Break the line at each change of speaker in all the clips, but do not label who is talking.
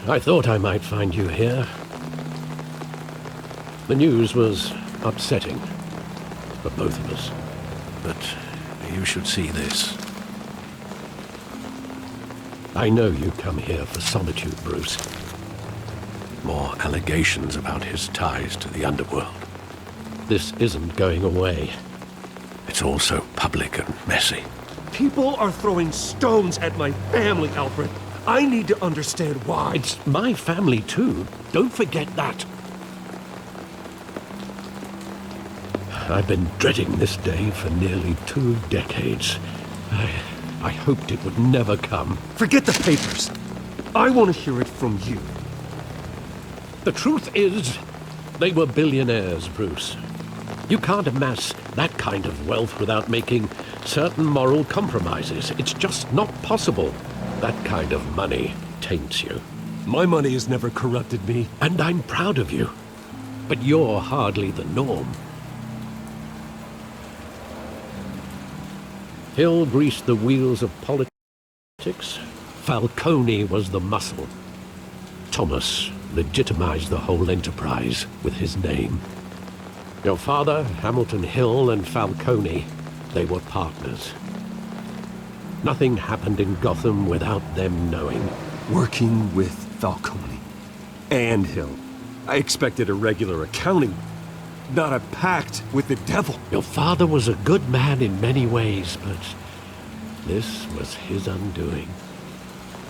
I thought I might find you here. The news was upsetting for both of us. But you should see this. I know you come here for solitude, Bruce. More allegations about his ties to the underworld. This isn't going away. It's all so public and messy.
People are throwing stones at my family, Alfred. I need to understand why.
It's my family too. Don't forget that. I've been dreading this day for nearly 2 decades. I hoped it would never come.
Forget the papers. I want to hear it from you.
The truth is, they were billionaires, Bruce. You can't amass that kind of wealth without making certain moral compromises. It's just not possible. That kind of money taints you.
My money has never corrupted me.
And I'm proud of you. But you're hardly the norm. Hill greased the wheels of politics. Falcone was the muscle. Thomas legitimized the whole enterprise with his name. Your father, Hamilton Hill, and Falcone, they were partners. Nothing happened in Gotham without them knowing.
Working with Falcone and Hill. I expected a regular accounting, not a pact with the devil.
Your father was a good man in many ways, but this was his undoing.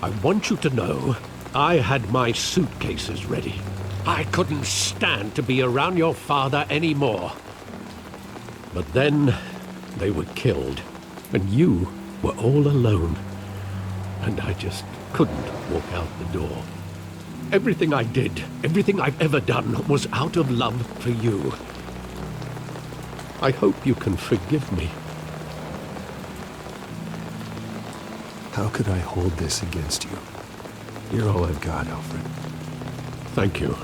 I want you to know, I had my suitcases ready. I couldn't stand to be around your father anymore. But then, they were killed, and you were all alone. And I just couldn't walk out the door. Everything I did, everything I've ever done, was out of love for you. I hope you can forgive me.
How could I hold this against you? You're all I've got, Alfred.
Thank you.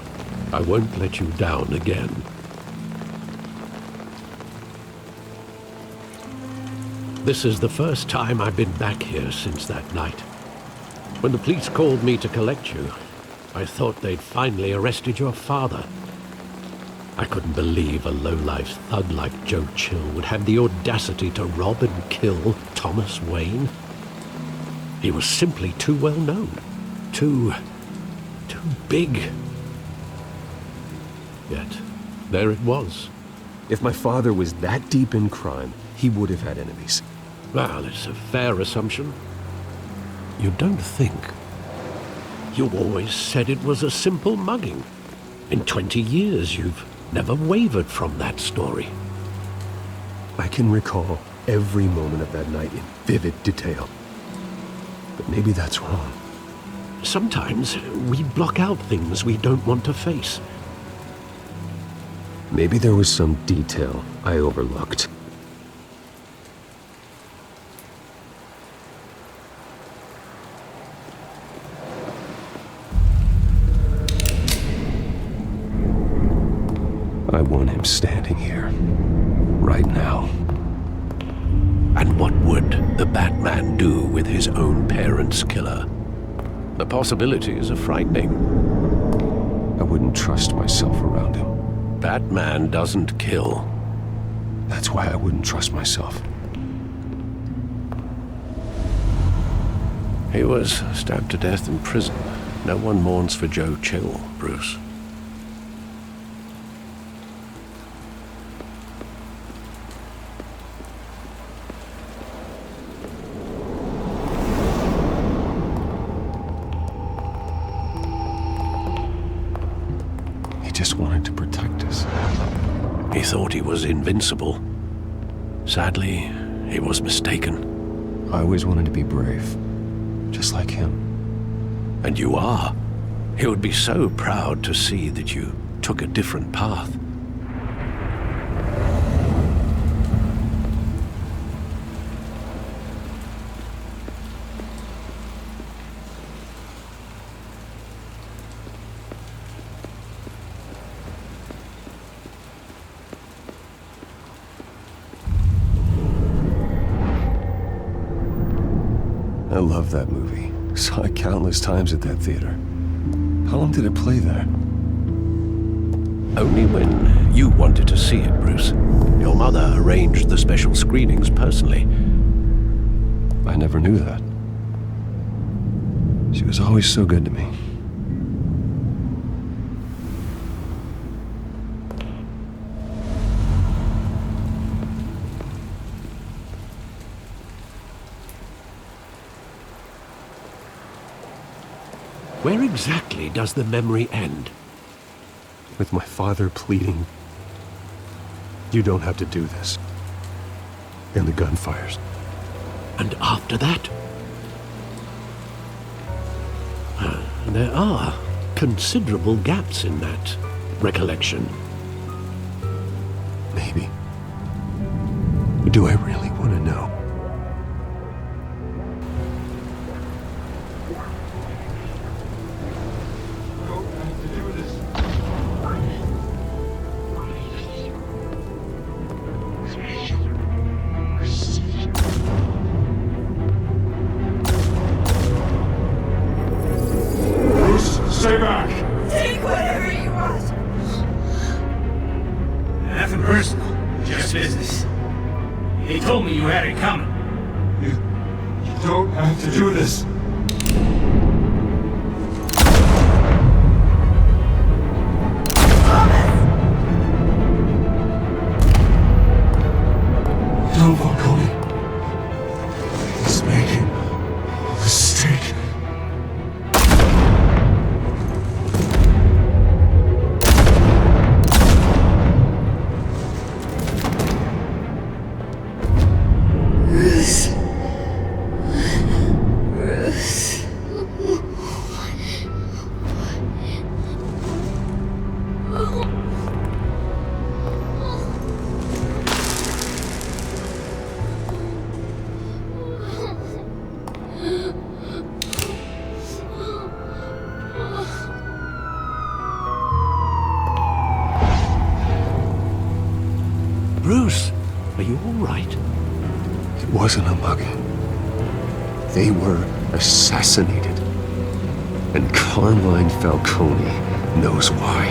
I won't let you down again. This is the first time I've been back here since that night. When the police called me to collect you, I thought they'd finally arrested your father. I couldn't believe a low-life thug like Joe Chill would have the audacity to rob and kill Thomas Wayne. He was simply too well known. Too big. Yet, there it was.
If my father was that deep in crime, he would have had enemies.
Well, it's a fair assumption. You don't think. You always said it was a simple mugging. In 20 years, you've never wavered from that story.
I can recall every moment of that night in vivid detail. But maybe that's wrong.
Sometimes we block out things we don't want to face.
Maybe there was some detail I overlooked. I want him standing here, right now.
And what would the Batman do with his own parents' killer? The possibilities are frightening.
I wouldn't trust myself around him.
Batman doesn't kill.
That's why I wouldn't trust myself.
He was stabbed to death in prison. No one mourns for Joe Chill, Bruce.
He just wanted to protect us.
He thought he was invincible. Sadly, he was mistaken.
I always wanted to be brave, just like him.
And you are. He would be so proud to see that you took a different path.
I love that movie. Saw it countless times at that theater. How long did it play there?
Only when you wanted to see it, Bruce. Your mother arranged the special screenings personally.
I never knew that. She was always so good to me.
Where exactly does the memory end?
With my father pleading, "You don't have to do this." And the gunfires.
And after that? There are considerable gaps in that recollection.
Maybe. But do I really want to know?
Stay back!
Take whatever you want!
Nothing personal, just business. They told me you had it coming. You don't have to do this. Don't Falcone. He's making a mistake.
Bruce, are you all right?
It wasn't a mugging. They were assassinated. And Carmine Falcone knows why.